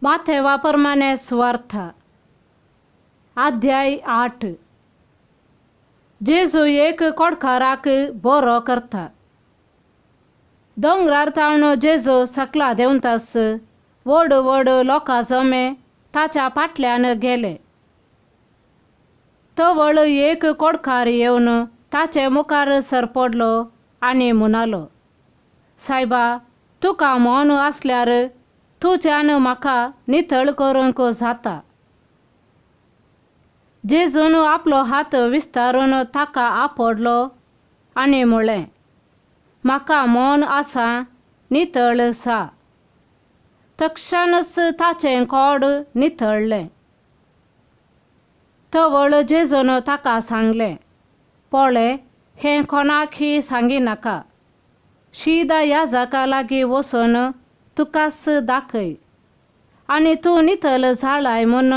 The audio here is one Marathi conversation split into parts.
माथेवाप्रमाणे स्वार्थ अध्याय 8 जेजू एक कोडकाराक बरो करता। दोंगरार तावन जेजू सकला देंवतास व्हड व्हड लोकां जमे ताच्या फाटल्यान गेले। तवळ एक कोडकार येवन ताचे मुखार सरपडलो आनी म्हणालो, सायबा, तुका मोन आसल्यार तुज्यान म्हाका नितळ करूंक जाता। जेजून आपलो हात विस्तारून ताका आपडलो आनी म्हळें, म्हाका मोन आसा, नितळ सा। तक्षणच ताचें कोड नितळ्ळें। तवळ जेजून ताका सांगलें, पळय, हें कोणाकय सांगिनाका। शीदा याजका लागीं वचून तुकास दाखय आनी तूं नितळ जालाय म्हूण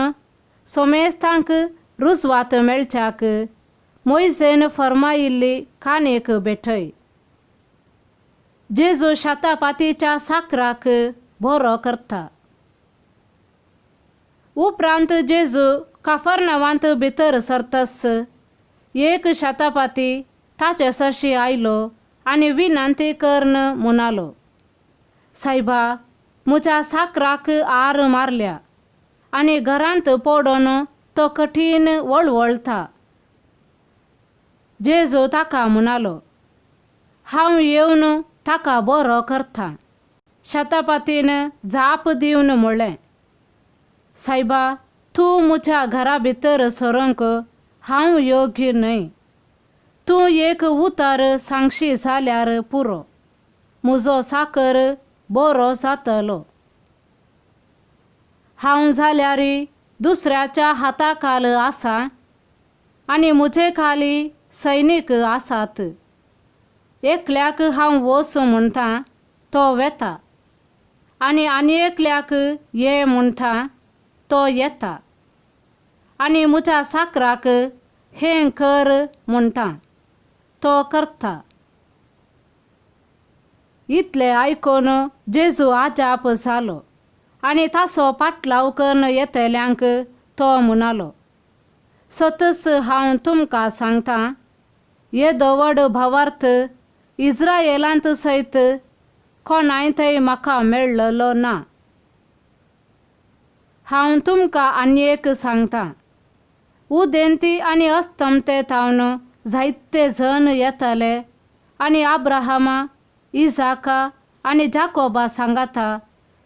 सोमेस्तांक रुजवात मेळच्याक मोइजेन फर्मायिल्ली काणयेक भेटय। जेजू शतापातीच्या साकराक बरो करता। उपरांत जेजू कफरनावांत भितर सरतस एक शतापाती ताचे सरशी आयलो आनी विनंती करून म्हणालो, सायबा, म्हज्या साकराक आर मारल्या आनी घरांत पडून तो कठीण वळवळता। जेजू ताका म्हणालो, हांव येवन ताका बरो करता। शतापातीन जाप दिवन म्हळें, सायबा, तूं म्हज्या घरा भितर सरूंक हांव योग्य न्हय। तूं एक उतर सांगशी जाल्यार पुरो, म्हजो साकर बरो जातलो। हांव जाल्यार दुसऱ्याच्या हाताखाल आसा आनी म्हजे खाली सैनीक आसात। एकल्याक हांव वच म्हणटा तो वेता आनी आनी एकल्याक ये म्हणटा तो येता आनी म्हज्या साकराक हें कर म्हणटा तो करता। इतलें आयकून जेजू आजाप जालो आनी ताचो पाटलाव करून येतल्यांक तो म्हणालो, सतच हांव तुमकां सांगतां, येदो व्हड भावार्थ इस्रायेलांत सयत कोणाय थंय म्हाका मेळ्ळलो ना। हांव तुमकां आनी एक सांगतां, उदेंती आनी अस्तमते थावन जायते जण येतले आनी अब्राहमा, इजाका आनी जाकोबा सांगाता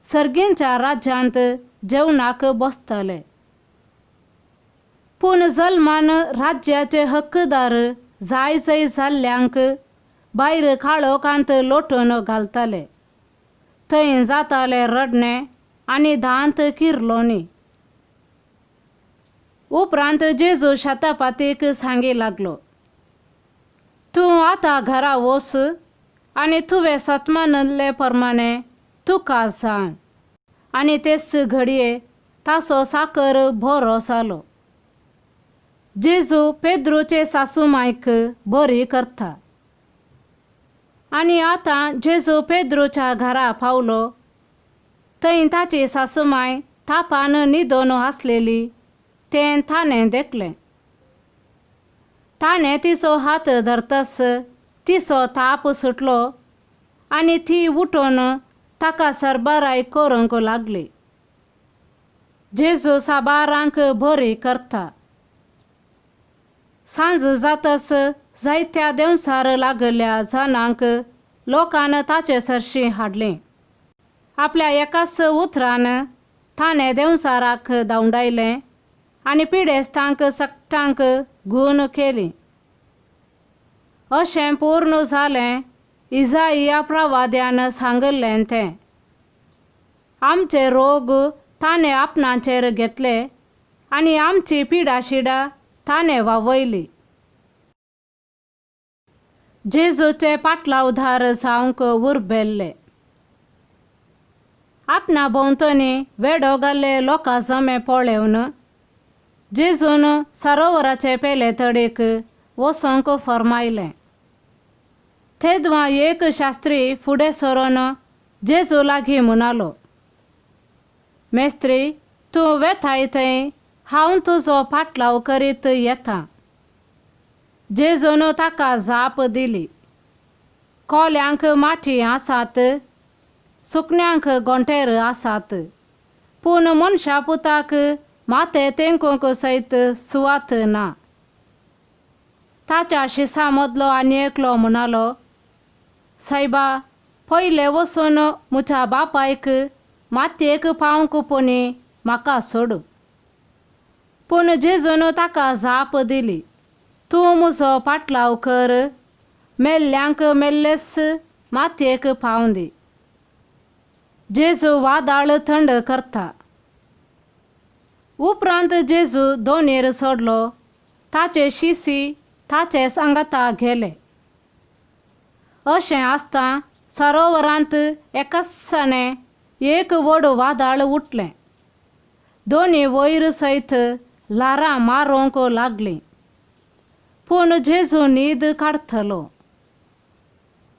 सर्गींच्या राज्यांत जेवणाक बसतले। पूण जल्मान राज्याचे हक्कदार जाय जै जाल्ल्यांक भायर काळोखांत लोटून घालतले। थंय जातालें रडणें आनी दांत किर्लोनी। उपरांत जेजू शतापातीक सांगी लागलो, तूं आतां घरा वच आनी तुवें सतमानले प्रमाणे तुका जाण। आनी तेच घडये ताचो साकर बरो जालो। जेजू पेद्रूचे सासूमांयक बरी करता। आनी आतां जेजू पेद्रूच्या घरा पावलो। थंय ताची सासूमांय तापान न्हिदोन आसलेली तें ताणें देखलें। ताणें तिचो हात धरतस तिचो ताप सुटलो आनी ती उठून ताका सरबराय करूंक लागली। जेजू साबारांक बरी करता। सांज जातस जायत्या देंवसार लागल्या जाणांक लोकान ताचे सरशी हाडलें। आपल्या एकाच उतरान ताणें देंवसाराक धांवडायलें आनी पिडेस्तांक सकटांक घुवन केलीं। अशें पूर्ण जालें इसाइया प्रवाद्यान सांगलें तें। आमचे रोग ताणें आपणाचेर घेतले आनी आमची पिडाशिडां ताणें वावयली। जेजूचे पाटलावधार जावंक उर्बेल्ले। आपणा भोंवतणी वेडो घाल्ले लोकां जमे पळोवन जेजून सरोवराचे पेले तडीक वचोंक फर्मायलें। थेदवां एक शास्त्री फुडें सरून जेजू लागीं म्हणालो, मेस्त्री तूं वेताय थंय हांव तुजो पाटलाव करीत येतां. जेजून ताका जाप दिली. कोल्यांक माटी आसात, सुकण्यांक गोंटेर आसात, पूण मनशा पुताक माते तेंकूंक सयत सुवात ना. ताच्या शिसा मदलो आनी एकलो म्हणालो, सायबा, पयले वचून म्हज्या बापायक मातयेक पावंक पोनी म्हाका सोड. पूण जेजून ताका जाप दिली, तूं म्हजो पाटलाव कर, मेल्ल्यांक मेल्लेस मातयेक पावूं दी. जेजू वादळ थंड करता. उपरांत जेजू दोनेर सोडलो. ताचे शिशी ताचे सांगाता गेले. अशें आसता सरोवरांत एकासाने एक व्हड वादळ उठलें. दोनी वयर सयत ल्हारां मारूंक लागलीं. पूण जेजू न्हीद काडटलो.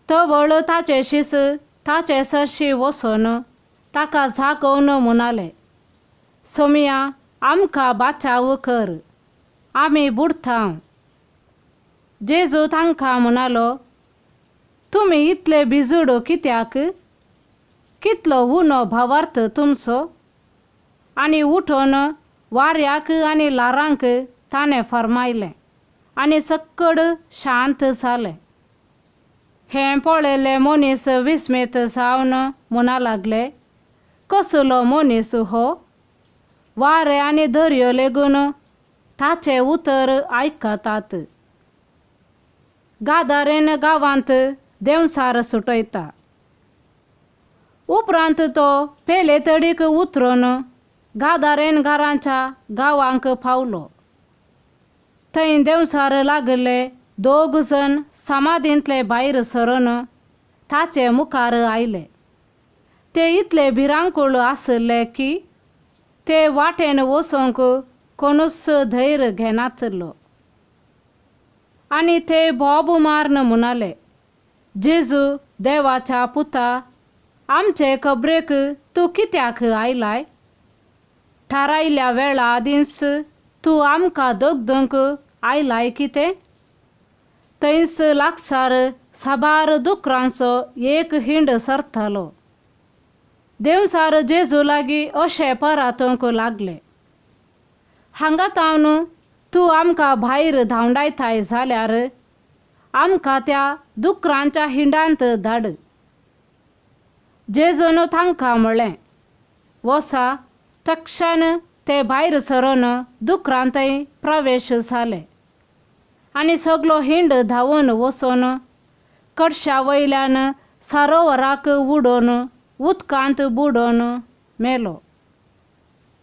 तवळ ताचे शिस ताचे सरशी वचून ताका जागोवन म्हणाले, सोमिया, आमकां बाचाव कर, आमी बुडटांव. जेजू तांकां म्हणालो, तुमी इतले भिजूड कित्याक? कितलो उनो भावार्थ तुमचो? आनी उठोन वाऱ्याक आनी ल्हारांक ताणें फर्मायलें, आनी सक्कड शांत जालें. हें पळयल्ले मनीस विस्मीत जावन म्हणा लागले, कसलो मनीस हो? वारें आनी दर्यो लेगून ताचे उतर आयकतात. गादारेन गांवांत देंवसार सुटयता. उपरांत तो पेले तडीक उतरून गादारेन घरांच्या गांवांक पावलो. थंय देंवसार लागले 2 जण समाधींतले भायर सरून ताचे मुखार आयले. ते इतले भिरांकूळ आसले की ते वाटेन वचोंक कोणूच धैर्य घेनातलो. आनी ते बोब मारून म्हणाले, जेजू, देवाच्या पुता, आमचे खबरेक तूं कित्याक आयलाय? थारायल्ल्या वेळा आदींच तूं आमकां दोगदूंक आयलाय कितें? थंयच लागसार साबार दुकरांचो एक हिंड सरतलो. देंवसार जेजू लागीं अशें परतूंक लागले, हांगा तावन तूं आमकां भायर धांवडायताय जाल्यार आमकां त्या दुकरांच्या हिंडांत धाड. जेजून तांकां म्हणलें, वचा. तक्षण ते भायर सरून दुकरांतय प्रवेश जाले. आनी सगलो हिंड धांवून वचून कडशा वयल्यान सरोवराक उडोवन उदकांत बुडोवन मेलो.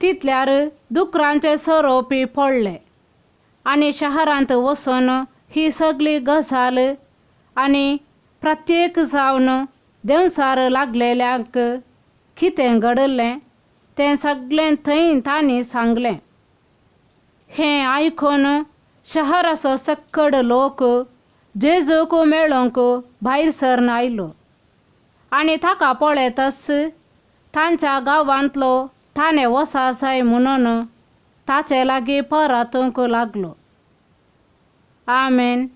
तितल्यार दुकरांचे सोरोपी पडले. आनी शारांत वचून ही सगळी गजाल आनी प्रत्येक जावन देंवसार लागलेल्यांक कितें घडलें तें सगळें थंय तांणी सांगलें. हें आयकून शहराचो सक्कड लोक जेजूक मेळोंक भायर सरून आयलो. आनी ताका पळयतच तांच्या गांवांतलो ताणें वचा जाय म्हणून ताचे लागीं परतूंक लागलो. आमेन.